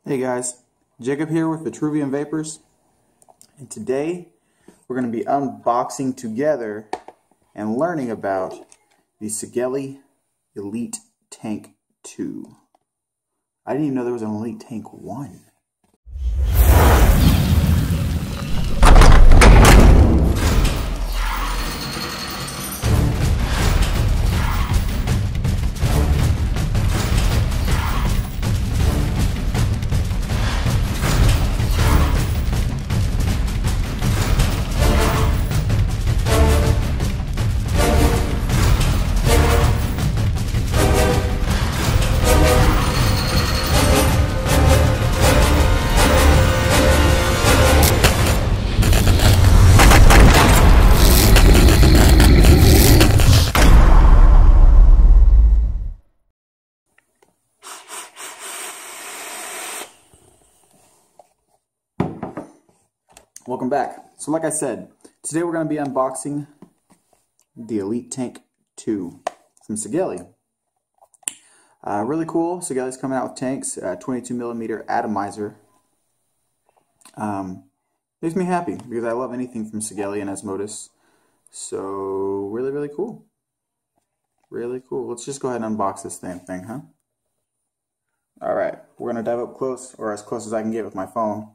Hey guys, Jacob here with Vitruvian Vapors, and today we're going to be unboxing together and learning about the Sigelei EliteTank II. I didn't even know there was an EliteTank I. Welcome back. So like I said, today we're going to be unboxing the EliteTank II from Sigelei. Really cool. Sigelei's coming out with tanks, 22mm atomizer. Makes me happy because I love anything from Sigelei and Osmotis. So really cool. Really cool. Let's just go ahead and unbox this damn thing, huh? Alright, we're going to dive up close, or as close as I can get with my phone,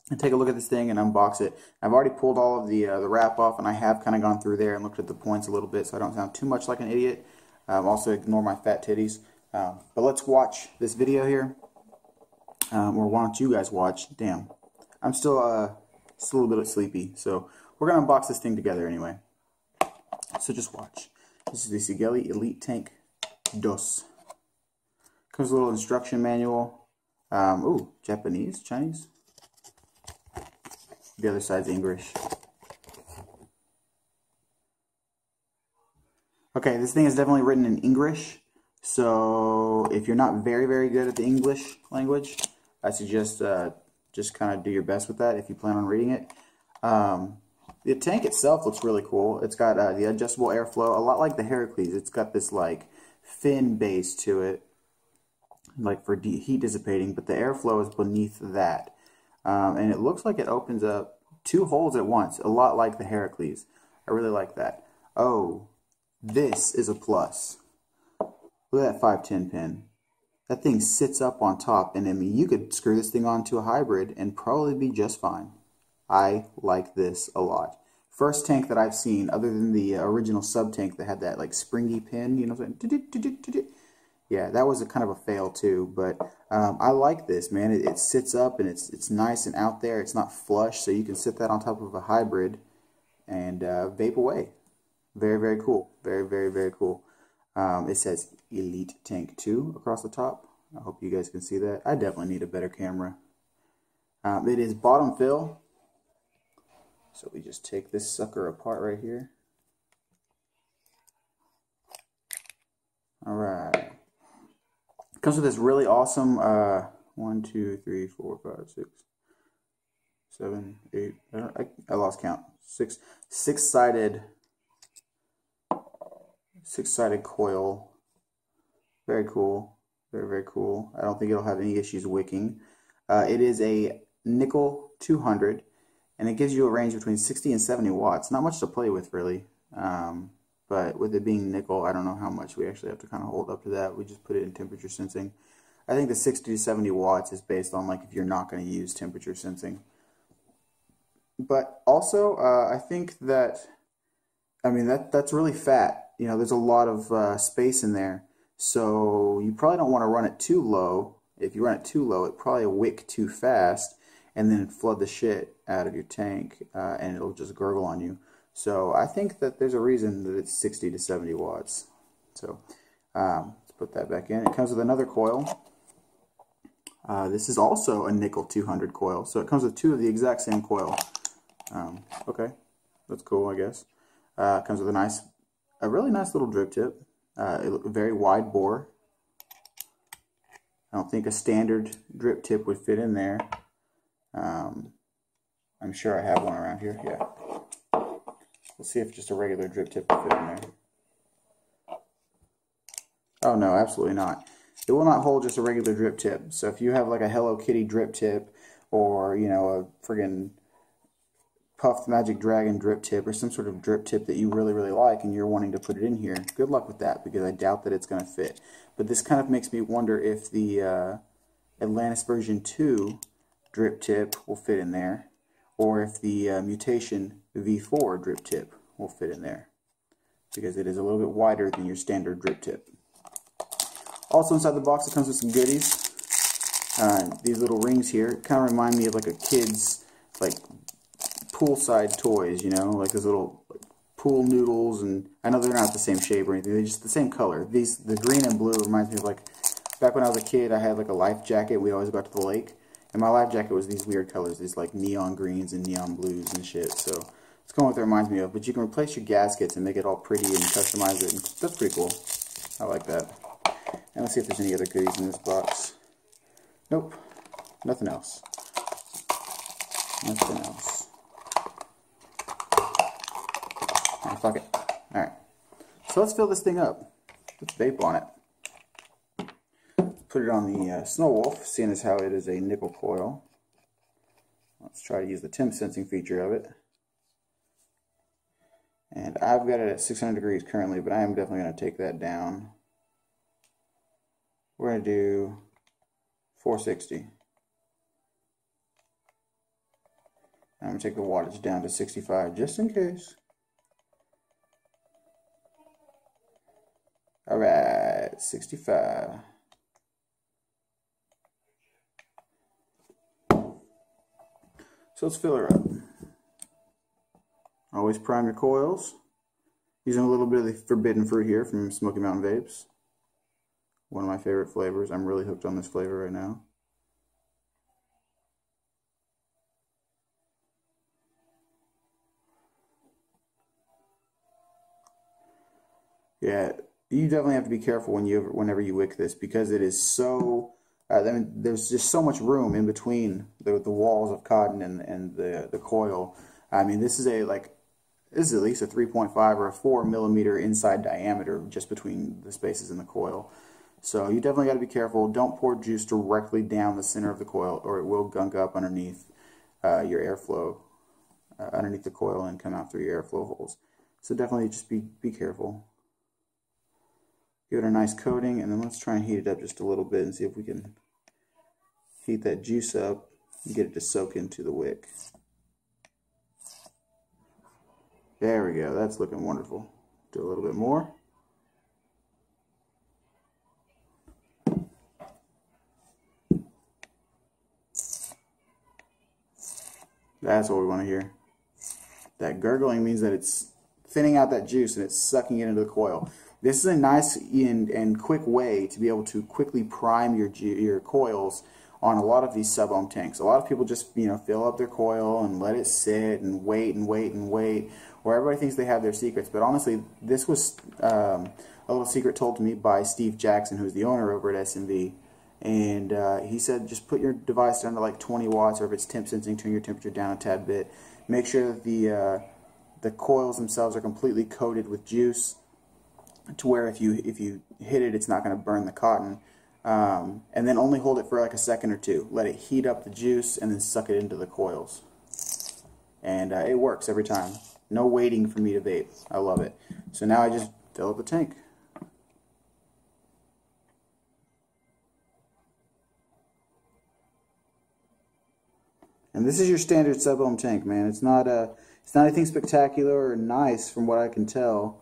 and take a look at this thing and unbox it. I've already pulled all of the wrap off, and I have kind of gone through there and looked at the points a little bit so I don't sound too much like an idiot. Also ignore my fat titties. But let's watch this video here. Or why don't you guys watch? Damn. I'm still a little bit sleepy, so we're going to unbox this thing together anyway. So just watch. This is the Sigelei EliteTank II. Comes with a little instruction manual. Ooh, Japanese? Chinese? The other side's English. Okay, this thing is definitely written in English, so if you're not very good at the English language, I suggest just kind of do your best with that if you plan on reading it. The tank itself looks really cool. It's got the adjustable airflow, a lot like the Heracles. It's got this like fin base to it, like for heat dissipating, but the airflow is beneath that. And it looks like it opens up 2 holes at once, a lot like the Heracles. I really like that. Oh, this is a plus. Look at that 510 pin. That thing sits up on top, and I mean, you could screw this thing onto a hybrid and probably be just fine. I like this a lot. First tank that I've seen, other than the original sub tank that had that like springy pin, you know what I'm saying? Yeah, that was a kind of a fail too, but I like this, man. It sits up and it's nice and out there. It's not flush, so you can sit that on top of a hybrid and vape away. Very cool. Very cool. It says EliteTank II across the top. I hope you guys can see that. I definitely need a better camera. It is bottom fill. So we just take this sucker apart right here. Alright. Comes with this really awesome 1, 2, 3, 4, 5, 6, 7, 8. I lost count. Six-sided coil. Very cool. Very cool. I don't think it'll have any issues wicking. It is a nickel 200, and it gives you a range between 60 and 70 watts. Not much to play with, really. But with it being nickel, I don't know how much we actually have to kind of hold up to that. We just put it in temperature sensing. I think the 60 to 70 watts is based on like if you're not going to use temperature sensing. But also, I think that, I mean, that's really fat. You know, there's a lot of space in there. So you probably don't want to run it too low. If you run it too low, it probably wick too fast and then flood the shit out of your tank and it'll just gurgle on you. So I think that there's a reason that it's 60 to 70 watts. So let's put that back in. It comes with another coil. This is also a nickel 200 coil. So it comes with 2 of the exact same coil. Okay, that's cool, I guess. It comes with a really nice little drip tip. Very wide bore. I don't think a standard drip tip would fit in there. I'm sure I have one around here. Yeah. Let's see if just a regular drip tip will fit in there. Oh no, absolutely not. It will not hold just a regular drip tip. So if you have like a Hello Kitty drip tip, or you know, a friggin' Puffed Magic Dragon drip tip, or some sort of drip tip that you really like and you're wanting to put it in here, good luck with that, because I doubt that it's going to fit. But this kind of makes me wonder if the Atlantis version 2 drip tip will fit in there, or if the Mutation V4 drip tip will fit in there, because it is a little bit wider than your standard drip tip. Also inside the box it comes with some goodies. These little rings here kind of remind me of like a kid's like poolside toys, you know, like those little pool noodles, and I know they're not the same shape or anything, they're just the same color. The green and blue reminds me of like, back when I was a kid I had like a life jacket, we'd always go out to the lake, and my life jacket was these weird colors, these like neon greens and neon blues and shit, so it's kind of what it reminds me of. But you can replace your gaskets and make it all pretty and customize it, and that's pretty cool. I like that. And let's see if there's any other goodies in this box. Nope, nothing else. Nothing else. Fuck it. Alright. So let's fill this thing up. Let's vape on it. Put it on the Snow Wolf, seeing as how it is a nickel coil. Let's try to use the temp sensing feature of it. And I've got it at 600 degrees currently, but I am definitely going to take that down. We're going to do 460. I'm going to take the wattage down to 65 just in case. Alright, 65. So let's fill her up. Always prime your coils. Using a little bit of the forbidden fruit here from Smoky Mountain Vapes. One of my favorite flavors. I'm really hooked on this flavor right now. Yeah, you definitely have to be careful whenever you wick this, because it is so, I mean, there's just so much room in between the walls of cotton and the coil. I mean, this is at least a 3.5 or a 4 millimeter inside diameter just between the spaces in the coil. So you definitely got to be careful. Don't pour juice directly down the center of the coil, or it will gunk up underneath your airflow, underneath the coil, and come out through your airflow holes. So definitely just be careful. Give it a nice coating, and then let's try and heat it up just a little bit and see if we can heat that juice up and get it to soak into the wick. There we go. That's looking wonderful. Do a little bit more. That's what we want to hear. That gurgling means that it's thinning out that juice and it's sucking it into the coil. This is a nice and quick way to be able to quickly prime your coils on a lot of these sub-ohm tanks. A lot of people just, you know, fill up their coil and let it sit and wait and wait and wait, or everybody thinks they have their secrets. But honestly, this was a little secret told to me by Steve Jackson, who's the owner over at SMV. And he said just put your device down to like 20 watts, or if it's temp sensing, turn your temperature down a tad bit. Make sure that the coils themselves are completely coated with juice, to where if you hit it, it's not going to burn the cotton. And then only hold it for like a second or two. Let it heat up the juice and then suck it into the coils. And it works every time. No waiting for me to vape. I love it. So now I just fill up the tank. And this is your standard sub-ohm tank, man. It's not anything spectacular or nice from what I can tell.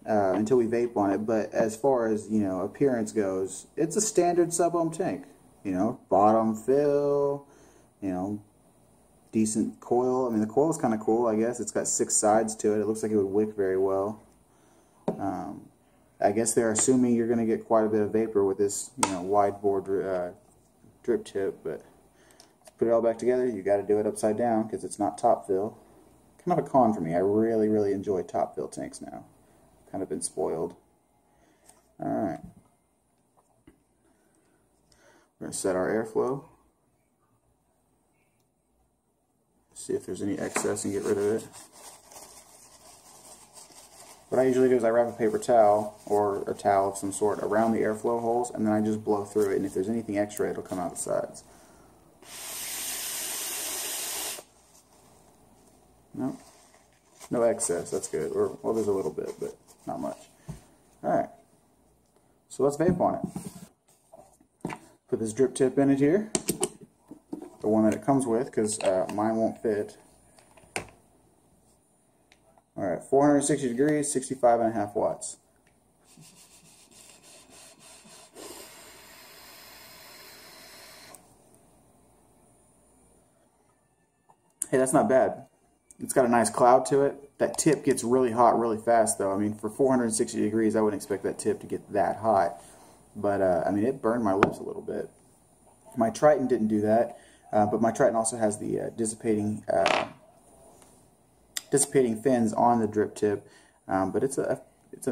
Until we vape on it, but as far as, you know, appearance goes, it's a standard sub-ohm tank. You know, bottom fill, you know, decent coil. I mean, the coil is kind of cool, I guess. It's got 6 sides to it. It looks like it would wick very well. I guess they're assuming you're going to get quite a bit of vapor with this, you know, wide bore drip tip, but to put it all back together, you got to do it upside down because it's not top fill. Kind of a con for me. I really enjoy top fill tanks now. Kind of been spoiled. Alright. We're going to set our airflow. See if there's any excess and get rid of it. what I usually do is I wrap a paper towel or a towel of some sort around the airflow holes, and then I just blow through it, and if there's anything extra, it'll come out the sides. No, no excess. That's good. Or, well, there's a little bit, but not much. All right. So let's vape on it. Put this drip tip in it here, the one that it comes with, because mine won't fit. All right, 460 degrees, 65.5 watts. Hey, that's not bad. It's got a nice cloud to it. That tip gets really hot really fast, though. I mean, for 460 degrees, I wouldn't expect that tip to get that hot. But, I mean, it burned my lips a little bit. My Triton didn't do that, but my Triton also has the dissipating fins on the drip tip, but it's a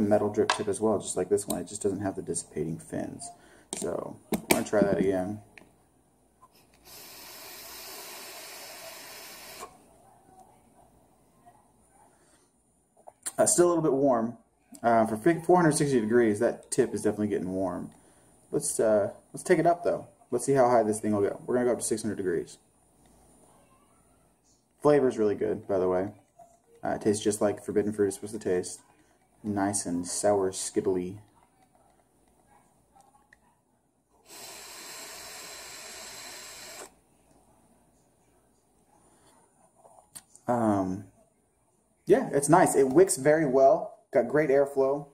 metal drip tip as well, just like this one. It just doesn't have the dissipating fins. So I'm going to try that again. Still a little bit warm. For 460 degrees, that tip is definitely getting warm. Let's take it up though. Let's see how high this thing will go. We're going to go up to 600 degrees. Flavor is really good, by the way. It tastes just like forbidden fruit is supposed to taste. Nice and sour, skittly. Yeah, it's nice. It wicks very well. Got great airflow.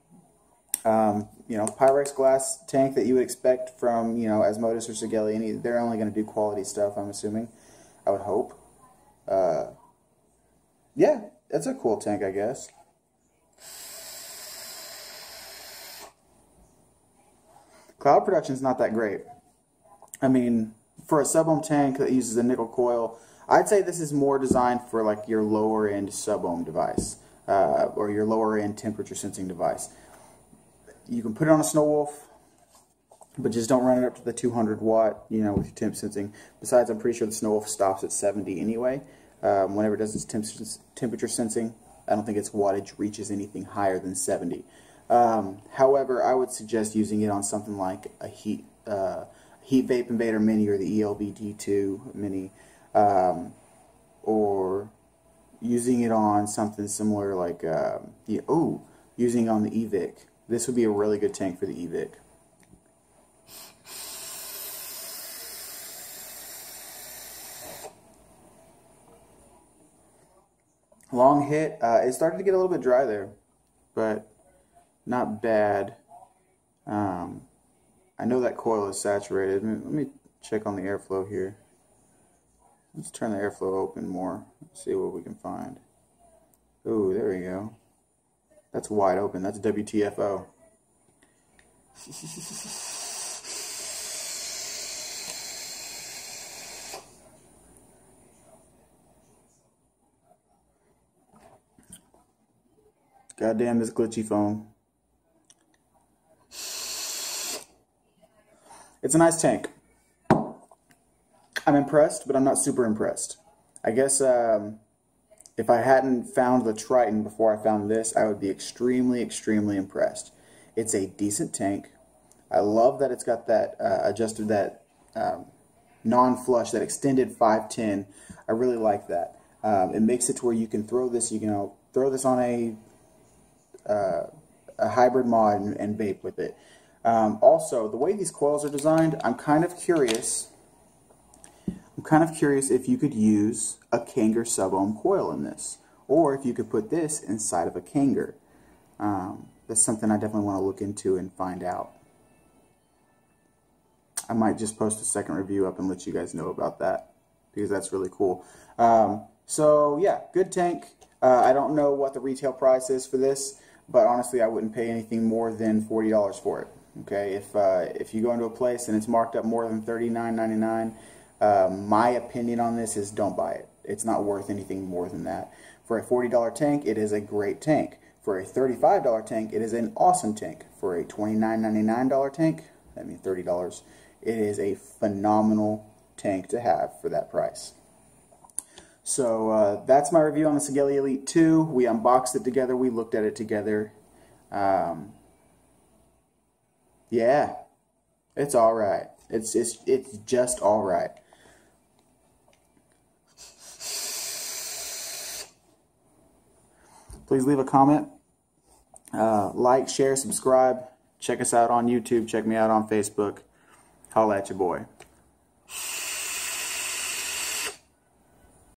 You know, Pyrex glass tank that you would expect from, you know, Asmodus or Sigelei. They're only going to do quality stuff, I'm assuming. I would hope. Yeah, that's a cool tank, I guess. Cloud production's not that great. I mean, for a sub-ohm tank that uses a nickel coil, I'd say this is more designed for like your lower end sub-ohm device, or your lower end temperature sensing device. You can put it on a Snow Wolf, but just don't run it up to the 200 watt, you know, with your temp sensing. Besides, I'm pretty sure the Snow Wolf stops at 70 anyway. Whenever it does its temperature sensing, I don't think its wattage reaches anything higher than 70. However, I would suggest using it on something like a Heat Vape Invader Mini or the ELVT2 Mini, or using it on something similar like using it on the EVIC. This would be a really good tank for the EVIC. Long hit. It started to get a little bit dry there, but not bad. I know that coil is saturated. Let me check on the airflow here. Let's turn the airflow open more. Let's see what we can find. Ooh, there we go. That's wide open. That's WTFO. Goddamn this glitchy phone. It's a nice tank. I'm impressed, but I'm not super impressed. I guess if I hadn't found the Triton before I found this, I would be extremely, extremely impressed. It's a decent tank. I love that it's got that adjusted, that non-flush, that extended 510. I really like that. It makes it to where you can throw this, throw this on a hybrid mod and vape with it. Also, the way these coils are designed, I'm kind of curious if you could use a Kanger sub-ohm coil in this, or if you could put this inside of a Kanger. That's something I definitely want to look into and find out. I might just post a second review up and let you guys know about that, because that's really cool. So yeah, good tank. I don't know what the retail price is for this, but honestly I wouldn't pay anything more than $40 for it. Okay, if you go into a place and it's marked up more than $39.99, my opinion on this is don't buy it. It's not worth anything more than that. For a $40 tank, it is a great tank. For a $35 tank, it is an awesome tank. For a $29.99 tank, that means $30, it is a phenomenal tank to have for that price. So that's my review on the Sigelei Elite 2. We unboxed it together. We looked at it together. Yeah, it's all right. It's just all right. Please leave a comment, like, share, subscribe. Check us out on YouTube. Check me out on Facebook. Holla at your boy.